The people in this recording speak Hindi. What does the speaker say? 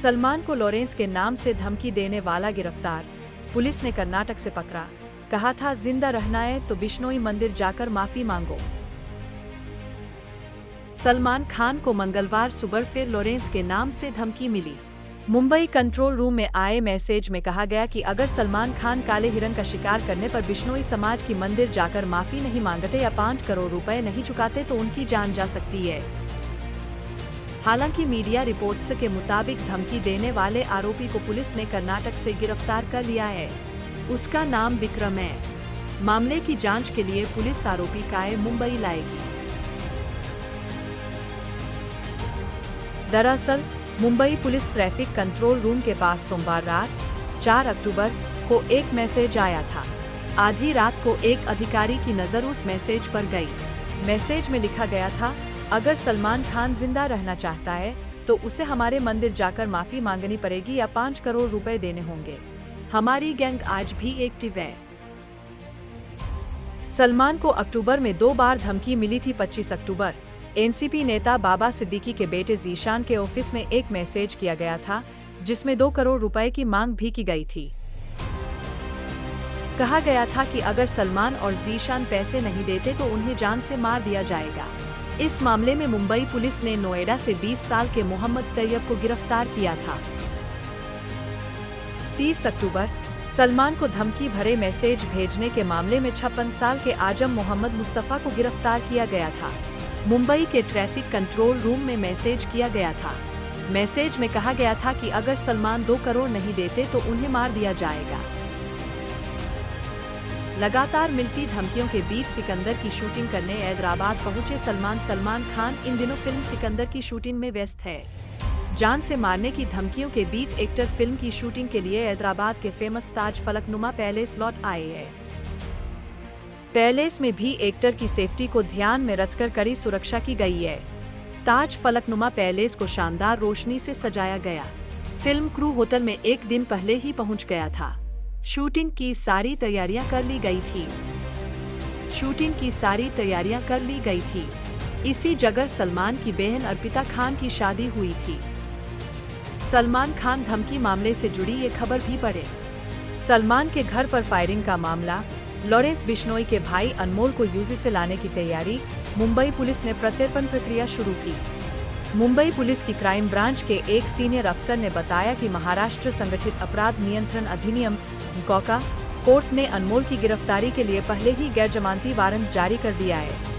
सलमान को लॉरेंस के नाम से धमकी देने वाला गिरफ्तार, पुलिस ने कर्नाटक से पकड़ा। कहा था जिंदा रहना है तो बिश्नोई मंदिर जाकर माफी मांगो। सलमान खान को मंगलवार सुबह फिर लॉरेंस के नाम से धमकी मिली। मुंबई कंट्रोल रूम में आए मैसेज में कहा गया कि अगर सलमान खान काले हिरन का शिकार करने पर बिश्नोई समाज की मंदिर जाकर माफी नहीं मांगते या 5 करोड़ रुपए नहीं चुकाते तो उनकी जान जा सकती है। हालांकि मीडिया रिपोर्ट्स के मुताबिक धमकी देने वाले आरोपी को पुलिस ने कर्नाटक से गिरफ्तार कर लिया है। उसका नाम विक्रम है। मामले की जांच के लिए पुलिस आरोपी का मुंबई लाएगी। दरअसल Mumbai police traffic control room के पास सोमवार रात 4 अक्टूबर को एक मैसेज आया था। आधी रात को एक अधिकारी की नज़र उस मैसेज पर गई। मैसेज में लिखा गया था, अगर सलमान खान जिंदा रहना चाहता है तो उसे हमारे मंदिर जाकर माफी मांगनी पड़ेगी या 5 करोड़ रुपए देने होंगे। हमारी गैंग आज भी एक्टिव है। सलमान को अक्टूबर में 2 बार धमकी मिली थी। 25 अक्टूबर एनसीपी नेता बाबा सिद्दीकी के बेटे ज़ीशान के ऑफिस में एक मैसेज किया गया था जिसमें 2 करोड़ रुपए की मांग भी की गई थी। कहा गया था कि अगर सलमान और ज़ीशान पैसे नहीं देते तो उन्हें जान से मार दिया जाएगा। इस मामले में मुंबई पुलिस ने नोएडा से 20 साल के मोहम्मद तैयब को गिरफ्तार किया था। 30 अक्टूबर सलमान को धमकी भरे मैसेज भेजने के मामले में 56 साल के आजम मोहम्मद मुस्तफा को गिरफ्तार किया गया था। मुंबई के ट्रैफिक कंट्रोल रूम में मैसेज किया गया था। मैसेज में कहा गया था कि अगर सलमान 2 करोड़ नहीं देते तो उन्हें मार दिया जाएगा। लगातार मिलती धमकियों के बीच सिकंदर की शूटिंग करने हैदराबाद पहुंचे सलमान खान इन दिनों फिल्म सिकंदर की शूटिंग में व्यस्त है। जान से मारने की धमकियों के बीच एक्टर फिल्म की शूटिंग के लिए हैदराबाद के फेमस ताज फलकनुमा पैलेस लौट आए हैं। पैलेस में भी एक्टर की सेफ्टी को ध्यान में रखकर कड़ी सुरक्षा की गई है। ताज फलकनुमा पैलेस को शानदार रोशनी से सजाया गया। फिल्म क्रू होटल में एक दिन पहले ही पहुंच गया था। शूटिंग की सारी तैयारियां कर ली गई थी। इसी जगह सलमान की बहन अर्पिता खान की शादी हुई थी। सलमान खान धमकी मामले से जुड़ी ये खबर भी पढ़े। सलमान के घर पर फायरिंग का मामला, लॉरेंस बिश्नोई के भाई अनमोल को यूजी से लाने की तैयारी, मुंबई पुलिस ने प्रत्यर्पण प्रक्रिया शुरू की। मुंबई पुलिस की क्राइम ब्रांच के एक सीनियर अफसर ने बताया कि महाराष्ट्र संगठित अपराध नियंत्रण अधिनियम (गोका) कोर्ट ने अनमोल की गिरफ्तारी के लिए पहले ही गैर जमानती वारंट जारी कर दिया है।